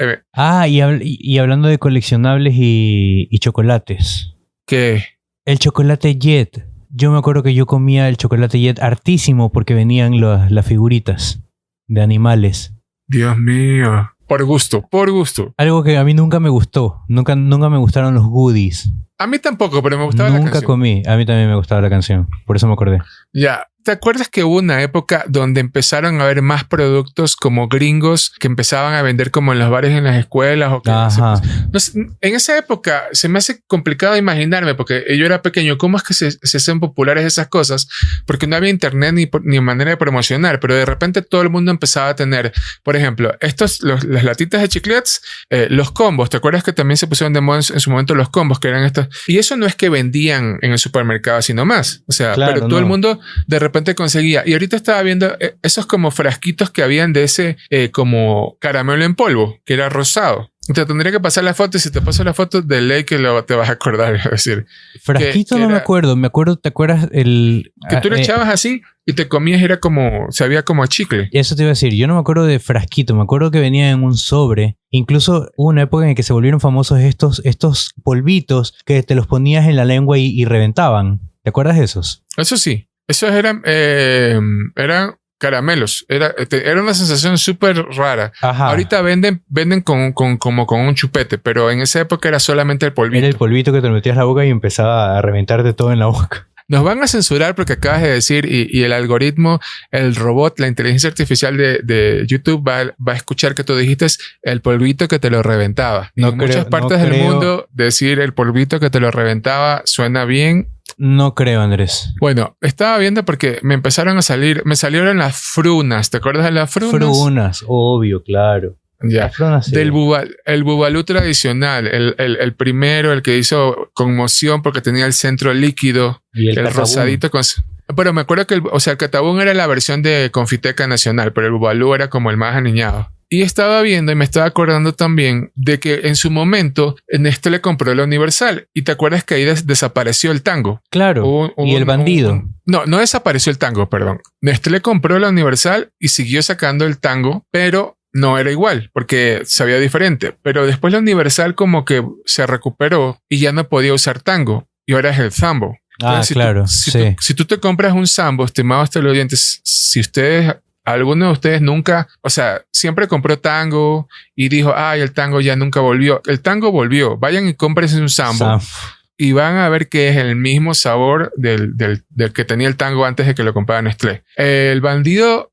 Y hablando de coleccionables y chocolates. ¿Qué? El chocolate Jet. Yo me acuerdo que yo comía el chocolate Jet hartísimo porque venían las figuritas de animales. Dios mío. Por gusto. Algo que a mí nunca me gustó. Nunca me gustaron los goodies. A mí tampoco, pero me gustaba la canción. Nunca comí. A mí también me gustaba la canción. Por eso me acordé. Ya. ¿Te acuerdas que hubo una época donde empezaron a haber más productos como gringos que empezaban a vender como en los bares, en las escuelas? En esa época se me hace complicado imaginarme porque yo era pequeño. ¿Cómo es que se hacen populares esas cosas? Porque no había internet ni manera de promocionar, pero de repente todo el mundo empezaba a tener, por ejemplo, las latitas de chiclets, los combos. ¿Te acuerdas que también se pusieron de moda en su momento los combos, que eran estos? Y eso no es que vendían en el supermercado, sino más. O sea, claro, pero todo el mundo de repente conseguía. Y ahorita estaba viendo esos como frasquitos que habían de ese como caramelo en polvo, que era rosado. Te tendría que pasar la foto y si te paso la foto de ley que te vas a acordar. Es decir, frasquito no me acuerdo. Me acuerdo, ¿te acuerdas? Que tú le echabas así y te comías, era como, sabía como a chicle. Eso te iba a decir. Yo no me acuerdo de frasquito. Me acuerdo que venía en un sobre. Incluso hubo una época en que se volvieron famosos estos polvitos que te los ponías en la lengua y reventaban. ¿Te acuerdas de esos? Eso sí. Esos eran caramelos. Era una sensación súper rara. Ajá. Ahorita venden como con un chupete, pero en esa época era solamente el polvito. Era el polvito que te metías en la boca y empezaba a reventarte todo en la boca. Nos van a censurar porque acabas de decir y el algoritmo, el robot, la inteligencia artificial de YouTube va a escuchar que tú dijiste el polvito que te lo reventaba. En muchas partes del mundo decir el polvito que te lo reventaba suena bien. No creo, Andrés. Bueno, estaba viendo porque me salieron las frunas. ¿Te acuerdas de las frunas? Frunas, obvio, claro. Ya. Sí. El bubalú tradicional, el primero, el que hizo conmoción porque tenía el centro líquido, y el rosadito con... Pero me acuerdo que el catabún era la versión de Confiteca Nacional, pero el bubalú era como el más aniñado. Y estaba viendo y me estaba acordando también de que en su momento Nestlé compró la Universal. Y te acuerdas que ahí desapareció el Tango. Claro. Y el bandido. No desapareció el Tango, perdón. Nestlé compró la Universal y siguió sacando el Tango, pero no era igual porque sabía diferente. Pero después la Universal como que se recuperó y ya no podía usar Tango. Y ahora es el Sambo. Entonces, claro. Si tú te compras un Sambo, estimados televidentes, si alguno de ustedes nunca, o sea, siempre compró Tango y dijo, ay, el Tango ya nunca volvió. El Tango volvió. Vayan y cómprense un Sambo. Y van a ver que es el mismo sabor del que tenía el Tango antes de que lo comprara Nestlé. El bandido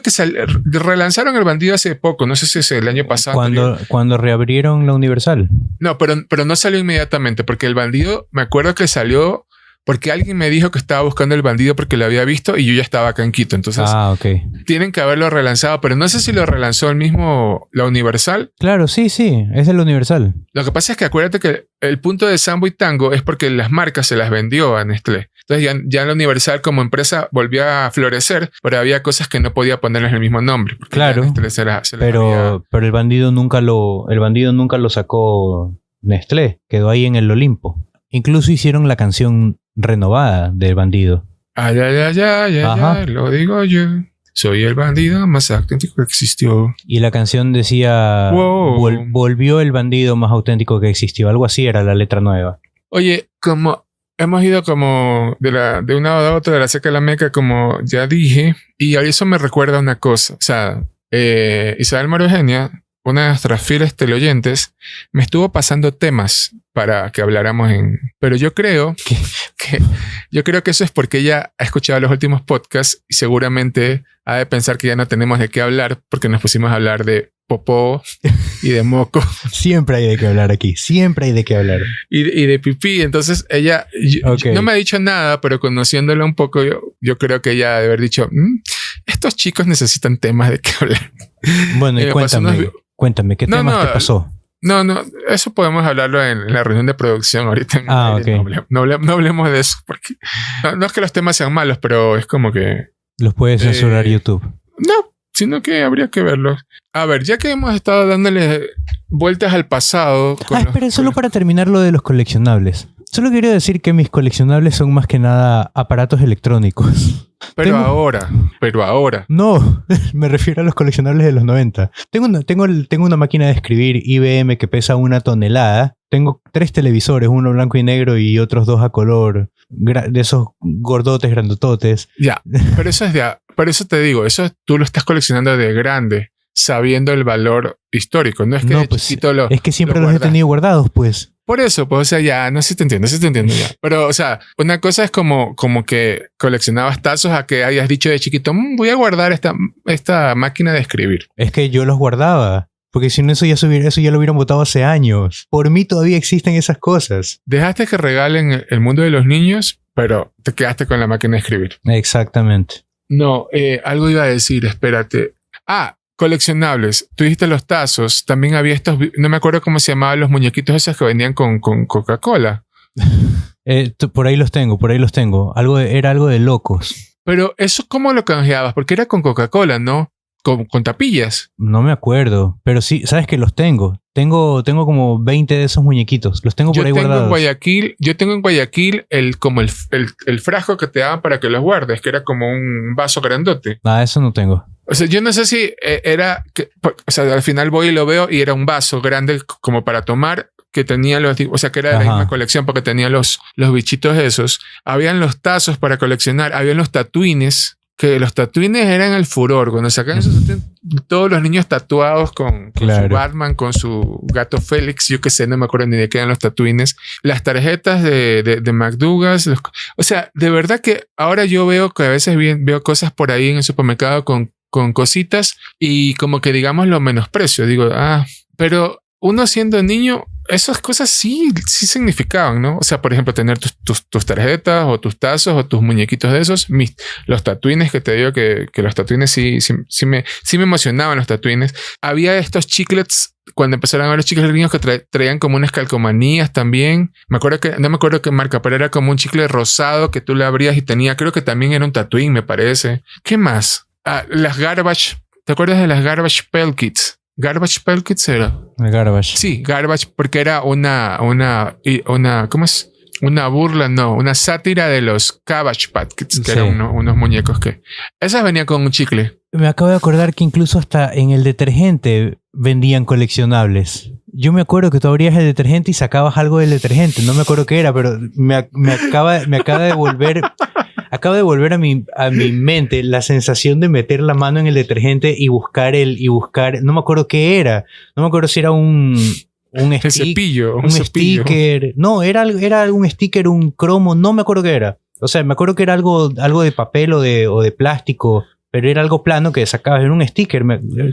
que relanzaron el bandido hace poco, no sé si es el año pasado. Cuando reabrieron la Universal. No, pero no salió inmediatamente, porque el bandido, me acuerdo que salió porque alguien me dijo que estaba buscando el bandido porque lo había visto y yo ya estaba acá en Quito. Entonces, tienen que haberlo relanzado, pero no sé si lo relanzó el mismo, la Universal. Claro, sí, es el Universal. Lo que pasa es que acuérdate que el punto de Sambo y Tango es porque las marcas se las vendió a Nestlé. Entonces ya la Universal como empresa volvió a florecer, pero había cosas que no podía ponerles el mismo nombre. Claro, pero el bandido nunca lo sacó Nestlé, quedó ahí en el Olimpo. Incluso hicieron la canción renovada del bandido. Ay, lo digo yo. Soy el bandido más auténtico que existió. Y la canción decía, volvió el bandido más auténtico que existió. Algo así era la letra nueva. Oye, como hemos ido como de un lado a otro de la Seca a la Meca, como ya dije, y eso me recuerda una cosa. O sea, Isabel María Eugenia, una de nuestras fieles teleoyentes, me estuvo pasando temas para que habláramos pero yo creo que eso es porque ella ha escuchado los últimos podcasts y seguramente ha de pensar que ya no tenemos de qué hablar porque nos pusimos a hablar de popó y de moco. Siempre hay de qué hablar aquí. Siempre hay de qué hablar. Y de pipí. Entonces ella no me ha dicho nada, pero conociéndola un poco, yo creo que ella ha de haber dicho, estos chicos necesitan temas de qué hablar. Bueno, y cuéntame, ¿qué temas te pasó? No, eso podemos hablarlo en la reunión de producción ahorita. No hablemos de eso, porque no es que los temas sean malos, pero es como que... ¿Los puede censurar YouTube? No, sino que habría que verlos. A ver, ya que hemos estado dándole vueltas al pasado... espera, solo para terminar lo de los coleccionables. Solo quería decir que mis coleccionables son más que nada aparatos electrónicos. Pero ahora. No, me refiero a los coleccionables de los 90. Tengo una máquina de escribir IBM que pesa 1 tonelada. Tengo 3 televisores, uno blanco y negro y otros 2 a color, de esos gordotes, grandototes. Ya, pero eso te digo, eso tú lo estás coleccionando de grande, sabiendo el valor histórico. No es que es que siempre los he tenido guardados, pues. Por eso, pues, o sea, ya, no sé si te entiendo ya. Pero, o sea, una cosa es como que coleccionabas tazos a que hayas dicho de chiquito, voy a guardar esta máquina de escribir. Es que yo los guardaba, porque si no eso ya lo hubieran botado hace años. Por mí todavía existen esas cosas. Dejaste que regalen el mundo de los niños, pero te quedaste con la máquina de escribir. Exactamente. No, algo iba a decir, espérate. Coleccionables. Tú dijiste los tazos. También había no me acuerdo cómo se llamaban los muñequitos esos que venían con Coca-Cola. Por ahí los tengo. Era algo de locos. Pero eso, ¿cómo lo canjeabas? Porque era con Coca-Cola, ¿no? Con tapillas. No me acuerdo. Pero sí, sabes que los tengo. Tengo como 20 de esos muñequitos. Los tengo por ahí guardados. Yo tengo en Guayaquil como el frasco que te daban para que los guardes, que era como un vaso grandote. Eso no tengo. O sea, yo no sé si era... o sea, al final voy y lo veo y era un vaso grande como para tomar que tenía o sea, que era de la misma colección porque tenía los bichitos esos. Habían los tazos para coleccionar. Habían los tatuines, que los tatuines eran el furor. Cuando sacaban esos tatuines, todos los niños tatuados con su Batman, con su gato Félix, yo qué sé, no me acuerdo ni de qué eran los tatuines. Las tarjetas de McDougas. O sea, de verdad que ahora yo veo que a veces veo cosas por ahí en el supermercado con cositas y como que digamos lo menosprecio. Digo, pero uno siendo niño, esas cosas sí significaban, ¿no? O sea, por ejemplo, tener tus tarjetas o tus tazos o tus muñequitos de esos. Los tatuines, que te digo que los tatuines sí me emocionaban los tatuines. Había estos chiclets, cuando empezaron a ver los chicles gringos que traían como unas calcomanías también. No me acuerdo qué marca, pero era como un chicle rosado que tú le abrías y tenía, creo que también era un tatuín, me parece. ¿Qué más? Las garbage, ¿te acuerdas de las Garbage Pail Kids? ¿Garbage Pail Kids era? El garbage. Sí, Garbage, porque era ¿cómo es? Una burla, no, una sátira de los Cabbage Patch Kids, que eran unos muñecos que... Esas venían con un chicle. Me acabo de acordar que incluso hasta en el detergente vendían coleccionables. Yo me acuerdo que tú abrías el detergente y sacabas algo del detergente. No me acuerdo qué era, pero me acaba de volver... Acaba de volver a mi mente la sensación de meter la mano en el detergente y buscar... No me acuerdo qué era. No me acuerdo si era un cepillo. Un sticker. No, era un sticker, un cromo. No me acuerdo qué era. O sea, me acuerdo que era algo de papel o de plástico, pero era algo plano que sacabas. Era un sticker.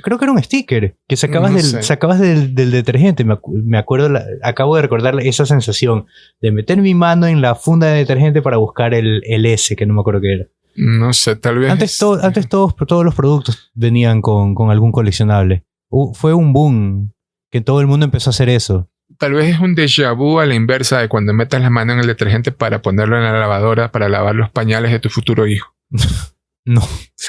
Creo que era un sticker que sacabas, sacabas del detergente. Me acuerdo, acabo de recordar esa sensación de meter mi mano en la funda de detergente para buscar el S, que no me acuerdo qué era. No sé, tal vez... Antes todos los productos venían con algún coleccionable. Fue un boom que todo el mundo empezó a hacer eso. Tal vez es un déjà vu a la inversa de cuando metas la mano en el detergente para ponerlo en la lavadora para lavar los pañales de tu futuro hijo. No.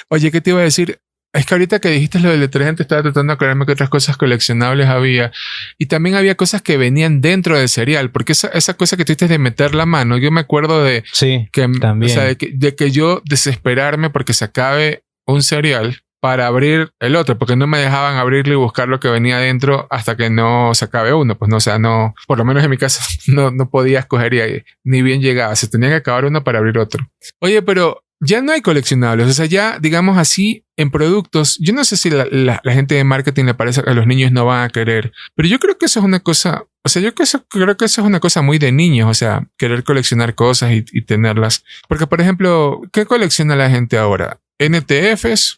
Oye, ¿qué te iba a decir? Es que ahorita que dijiste lo del detergente estaba tratando de aclararme que otras cosas coleccionables había. Y también había cosas que venían dentro del cereal. Porque esa cosa que tú dices de meter la mano, yo me acuerdo de... Sí, que, también. O sea, de que yo desesperarme porque se acabe un cereal para abrir el otro, porque no me dejaban abrirlo y buscar lo que venía adentro hasta que no se acabe uno. Pues no, o sea, no, por lo menos en mi caso no podía escoger y ni bien llegaba. Se tenía que acabar uno para abrir otro. Oye, pero ya no hay coleccionables. O sea, ya, digamos así, en productos, yo no sé si la gente de marketing le parece que a los niños no van a querer, pero yo creo que eso es una cosa, o sea, creo que eso es una cosa muy de niños, o sea, querer coleccionar cosas y tenerlas. Porque, por ejemplo, ¿qué colecciona la gente ahora? ¿NTFs?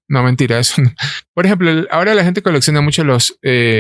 No, mentira, eso no. Por ejemplo, ahora la gente colecciona mucho los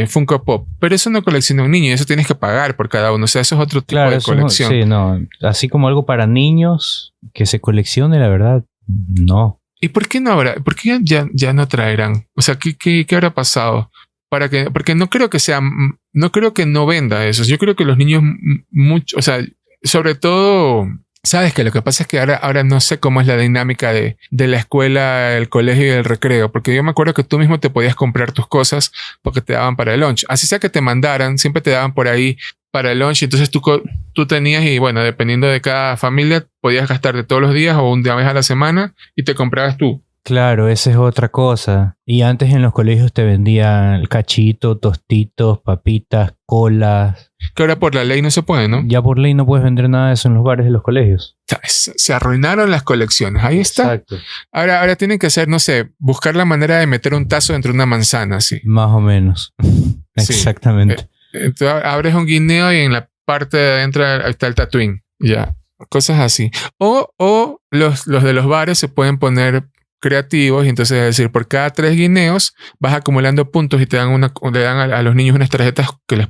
Funko Pop, pero eso no colecciona un niño, eso tienes que pagar por cada uno, o sea, eso es otro tipo de colección. Sí, no, así como algo para niños que se coleccione, la verdad, no. ¿Y por qué no habrá? ¿Por qué ya no traerán? O sea, ¿qué habrá pasado? Porque no creo que no venda eso. Yo creo que los niños mucho, o sea, sobre todo... Sabes que lo que pasa es que ahora no sé cómo es la dinámica de la escuela, el colegio y el recreo, porque yo me acuerdo que tú mismo te podías comprar tus cosas porque te daban para el lunch. Así sea que te mandaran, siempre te daban por ahí para el lunch. Entonces tú tenías, y bueno, dependiendo de cada familia, podías gastarte todos los días o una vez a la semana y te comprabas tú. Claro, esa es otra cosa. Y antes en los colegios te vendían el cachito, tostitos, papitas, colas. Que ahora por la ley no se puede, ¿no? Ya por ley no puedes vender nada de eso en los bares de los colegios. Se arruinaron las colecciones. Ahí está. Exacto. Ahora tienen que hacer, no sé, buscar la manera de meter un tazo dentro de una manzana, sí. Más o menos. Sí. Exactamente. Entonces abres un guineo y en la parte de adentro está el Tatooine. Ya. Cosas así. O los de los bares se pueden poner creativos y entonces es decir, por cada 3 guineos vas acumulando puntos y le dan a los niños unas tarjetas que les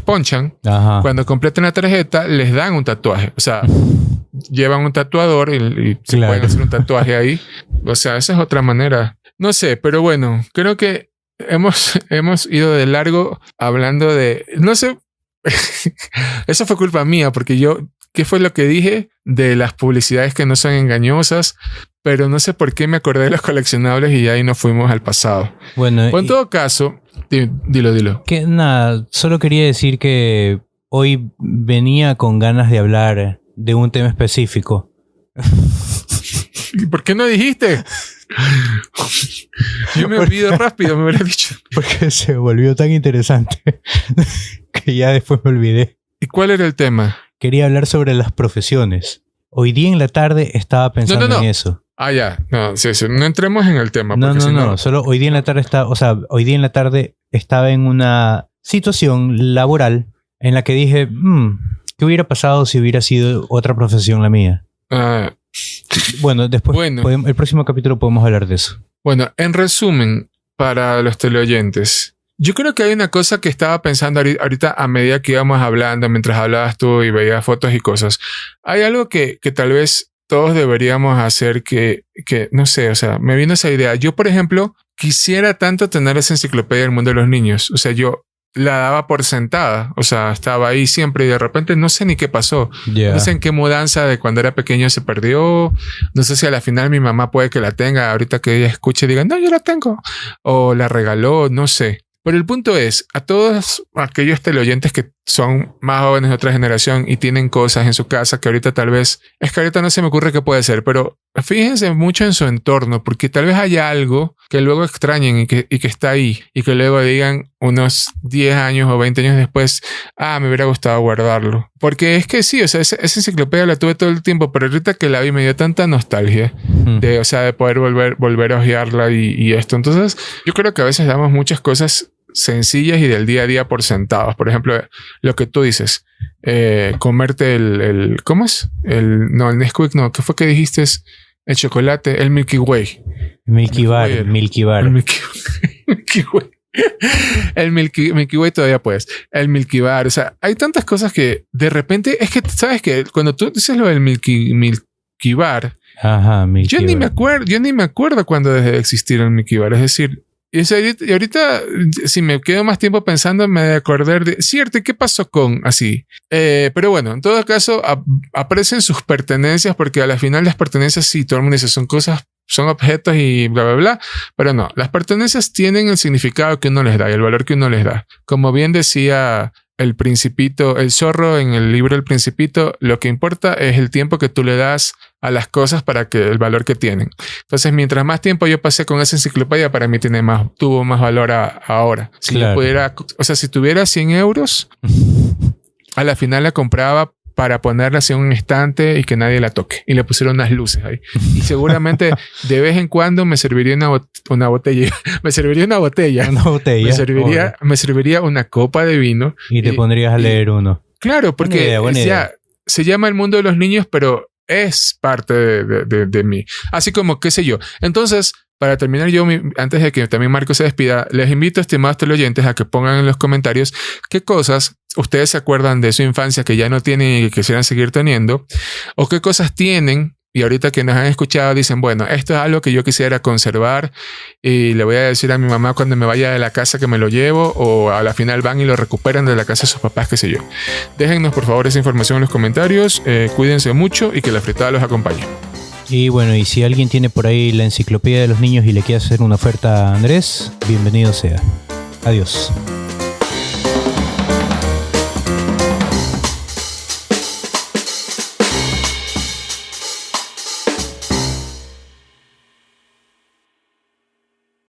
ponchan. Ajá. Cuando completen la tarjeta les dan un tatuaje, o sea, llevan un tatuador y se Claro. pueden hacer un tatuaje ahí, o sea, esa es otra manera, no sé, pero bueno, creo que hemos ido de largo hablando de, no sé, eso fue culpa mía porque ¿qué fue lo que dije de las publicidades que no son engañosas? Pero no sé por qué me acordé de los coleccionables y ahí nos fuimos al pasado. Bueno, en todo caso, dilo. Que nada, solo quería decir que hoy venía con ganas de hablar de un tema específico. ¿Y por qué no dijiste? Yo me olvido rápido, me hubiera dicho. Porque se volvió tan interesante que ya después me olvidé. ¿Y cuál era el tema? Quería hablar sobre las profesiones. Hoy día en la tarde estaba pensando en eso. Ah, ya. No, sí. No entremos en el tema. No. Solo hoy día en la tarde estaba en una situación laboral en la que dije, ¿qué hubiera pasado si hubiera sido otra profesión la mía? Bueno, después, el próximo capítulo podemos hablar de eso. Bueno, en resumen, para los teleoyentes, yo creo que hay una cosa que estaba pensando ahorita a medida que íbamos hablando, mientras hablabas tú y veías fotos y cosas. Hay algo que tal vez todos deberíamos hacer que no sé, o sea, me vino esa idea. Yo, por ejemplo, quisiera tanto tener esa enciclopedia del mundo de los niños. O sea, yo la daba por sentada. O sea, estaba ahí siempre y de repente no sé ni qué pasó. Ya. No sé en qué mudanza de cuando era pequeño se perdió. No sé si a la final mi mamá puede que la tenga. Ahorita que ella escuche diga, no, yo la tengo. O la regaló, no sé. Pero el punto es, a todos aquellos teleoyentes que son más jóvenes de otra generación y tienen cosas en su casa que ahorita tal vez, es que ahorita no se me ocurre qué puede ser, pero fíjense mucho en su entorno, porque tal vez haya algo que luego extrañen y que está ahí y que luego digan unos 10 años o 20 años después, me hubiera gustado guardarlo. Porque es que sí, o sea, esa enciclopedia la tuve todo el tiempo, pero ahorita que la vi me dio tanta nostalgia de, o sea, de poder volver a hojearla y esto. Entonces, yo creo que a veces damos muchas cosas sencillas y del día a día por sentados. Por ejemplo, lo que tú dices, comerte el ¿cómo es? El Nesquik, no, ¿qué fue que dijiste? El chocolate, el Milky Way. Milky Bar. El Milky Way. El Milky Way todavía puedes. El Milky Bar. O sea, hay tantas cosas que de repente es que, ¿sabes qué? Cuando tú dices lo del Milky Bar, ajá, Milky Bar. Yo ni me acuerdo cuando dejó de existir el Milky Bar. Es decir, y ahorita, si me quedo más tiempo pensando, me de acordar de... Cierto, ¿y qué pasó con así? Pero bueno, en todo caso, aprecien sus pertenencias, porque a la final las pertenencias, sí, todo el mundo dice, son cosas, son objetos y bla, bla, bla. Pero no, las pertenencias tienen el significado que uno les da y el valor que uno les da. Como bien decía el Principito, el zorro en el libro El Principito, lo que importa es el tiempo que tú le das a las cosas para que el valor que tienen. Entonces, mientras más tiempo yo pasé con esa enciclopedia, para mí tuvo más valor ahora. Si claro. yo pudiera, o sea, si tuviera 100 euros, a la final la compraba para ponerla así en un estante y que nadie la toque. Y le pusieron unas luces ahí. Y seguramente de vez en cuando me serviría una botella. Me serviría una botella. Una botella. Me serviría una copa de vino. Y te pondrías a leer uno. Claro, porque buena idea. Se llama El Mundo de los Niños, pero es parte de mí. Así como, qué sé yo. Entonces, para terminar yo, antes de que también Marco se despida, les invito, estimados teleoyentes, a que pongan en los comentarios qué cosas ustedes se acuerdan de su infancia que ya no tienen y que quisieran seguir teniendo, o qué cosas tienen y ahorita que nos han escuchado dicen, bueno, esto es algo que yo quisiera conservar y le voy a decir a mi mamá cuando me vaya de la casa que me lo llevo, o a la final van y lo recuperan de la casa de sus papás, qué sé yo. Déjennos por favor esa información en los comentarios, cuídense mucho y que la fritada los acompañe. Y bueno, y si alguien tiene por ahí la enciclopedia de los niños y le quiere hacer una oferta a Andrés, bienvenido sea. Adiós.